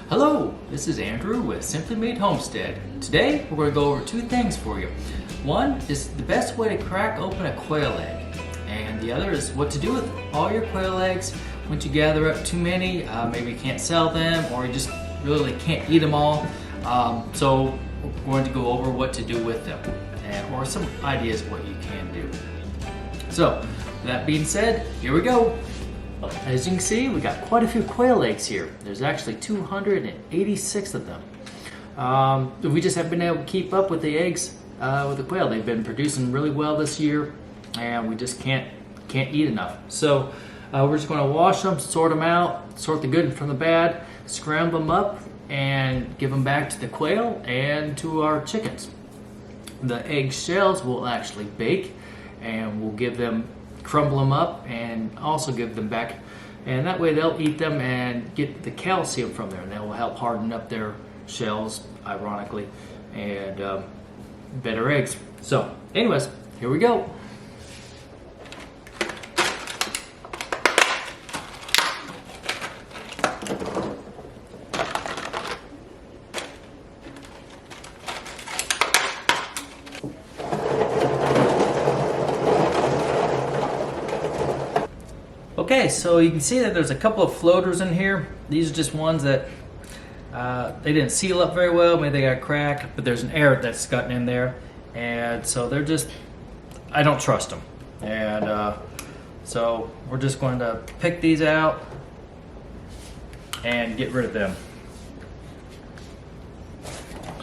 Hello, this is Andrew with Simply Made Homestead. Today we're going to go over two things for you. One is the best way to crack open a quail egg, and the other is what to do with all your quail eggs once you gather up too many. Maybe you can't sell them or you just really can't eat them all. So we're going to go over what to do with them or some ideas of what you can do. So with that being said, here we go. As you can see, we got quite a few quail eggs here. There's actually 286 of them. We just haven't been able to keep up with the eggs with the quail. They've been producing really well this year, and we just can't eat enough. So we're just going to wash them, sort them out, sort the good from the bad, scramble them up, and give them back to the quail and to our chickens. The egg shells will actually bake, and we'll crumble them up and also give them back, and that way they'll eat them and get the calcium from there, and that will help harden up their shells, ironically, and better eggs. So anyways, here we go. Okay, so you can see that there's a couple of floaters in here. These are just ones that they didn't seal up very well. Maybe they got cracked, but there's an air that's gotten in there. And so they're just, I don't trust them. And so we're just going to pick these out and get rid of them.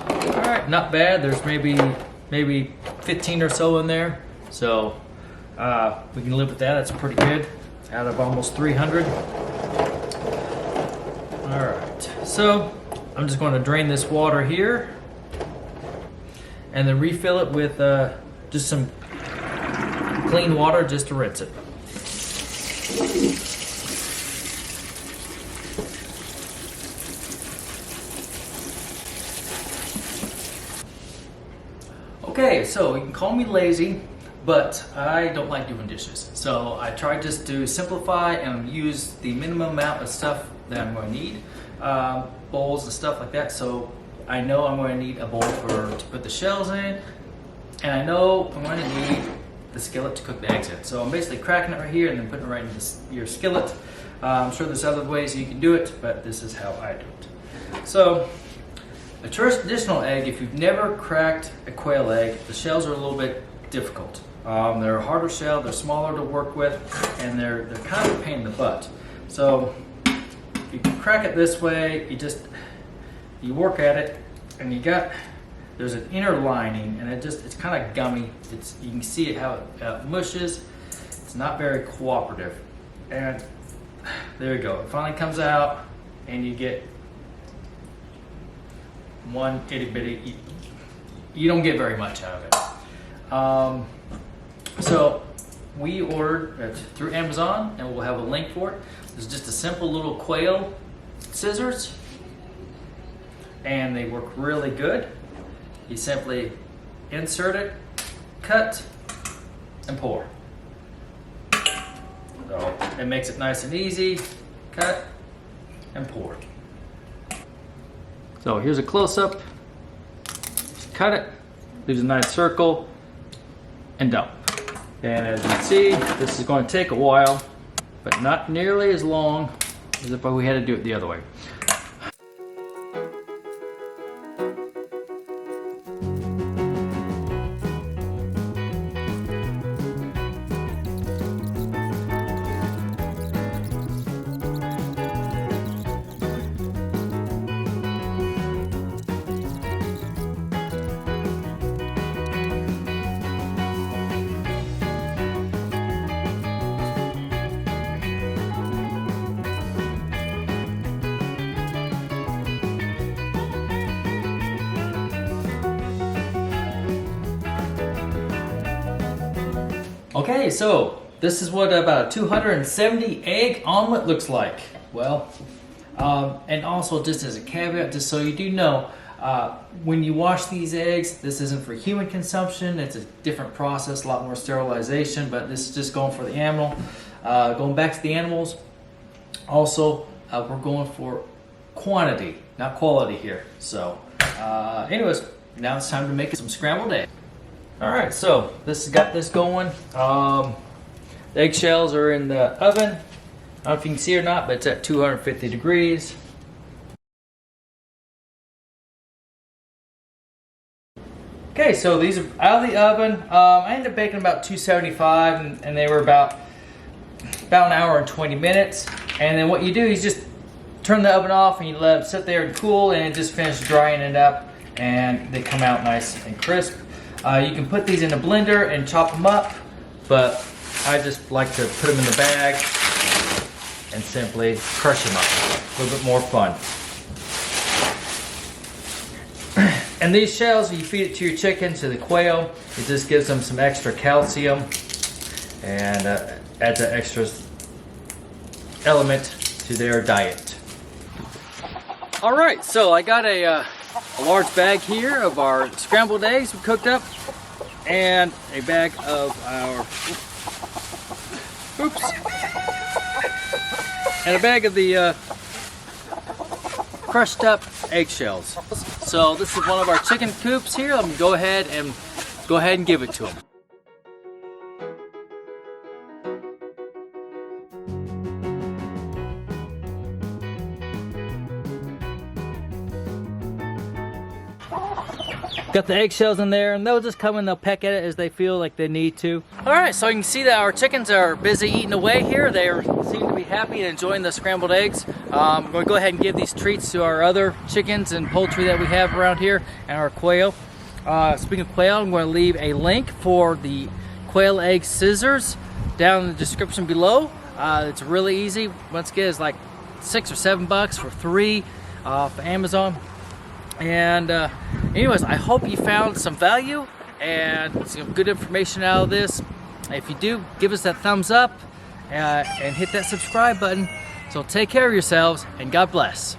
All right, not bad. There's maybe 15 or so in there. So we can live with that. That's pretty good. Out of almost 300. All right, so I'm just going to drain this water here and then refill it with just some clean water just to rinse it. Okay, so you can call me lazy, but I don't like doing dishes. So I try just to simplify and use the minimum amount of stuff that I'm going to need. Bowls and stuff like that. So I know I'm going to need a bowl to put the shells in, and I know I'm going to need the skillet to cook the eggs in. So I'm basically cracking it right here and then putting it right into your skillet. I'm sure there's other ways you can do it, but this is how I do it. So a traditional egg, if you've never cracked a quail egg, the shells are a little bit difficult. They're a harder shell, they're smaller to work with, and they're kind of a pain in the butt. So you can crack it this way, you work at it, and there's an inner lining, and it's kind of gummy. You can see it how it mushes. It's not very cooperative. And there you go, it finally comes out, and you get one itty bitty, you don't get very much out of it. So we ordered it through Amazon, and we'll have a link for it. It's just a simple little quail scissors, and they work really good. You simply insert it, cut, and pour. So it makes it nice and easy. Cut and pour. So here's a close-up. Just cut it, leaves a nice circle, and dump. And as you can see, this is going to take a while, but not nearly as long as if we had to do it the other way. Okay, so this is what about a 270 egg omelet looks like. Well, and also just as a caveat, just so you do know, when you wash these eggs, this isn't for human consumption. It's a different process, a lot more sterilization, but this is just going for the animal. Going back to the animals, also we're going for quantity, not quality here. So, anyways, now it's time to make some scrambled eggs. All right, so this has got this going. The eggshells are in the oven. I don't know if you can see or not, but it's at 250 degrees. Okay, so these are out of the oven. I ended up baking about 275, and they were about an hour and 20 minutes. And then what you do is just turn the oven off and you let them sit there and cool, and it just finishes drying it up, and they come out nice and crisp. You can put these in a blender and chop them up, but I just like to put them in the bag and simply crush them up. A little bit more fun. And these shells, you feed it to your chickens, to the quail. It just gives them some extra calcium and adds an extra element to their diet. All right, so I got a large bag here of our scrambled eggs we cooked up, and a bag of our, and a bag of the crushed up eggshells. So this is one of our chicken coops here. I'm gonna go ahead and give it to them. Got the eggshells in there, and they'll just come and they'll peck at it as they feel like they need to. All right, so you can see that our chickens are busy eating away here. They seem to be happy and enjoying the scrambled eggs. I'm going to go ahead and give these treats to our other chickens and poultry that we have around here, and our quail. Speaking of quail, I'm going to leave a link for the quail egg scissors down in the description below. It's really easy. Once again, it's like $6 or $7 for 3 off Amazon. And anyways, I hope you found some value and some good information out of this. If you do, give us that thumbs up and hit that subscribe button. So take care of yourselves, and God bless.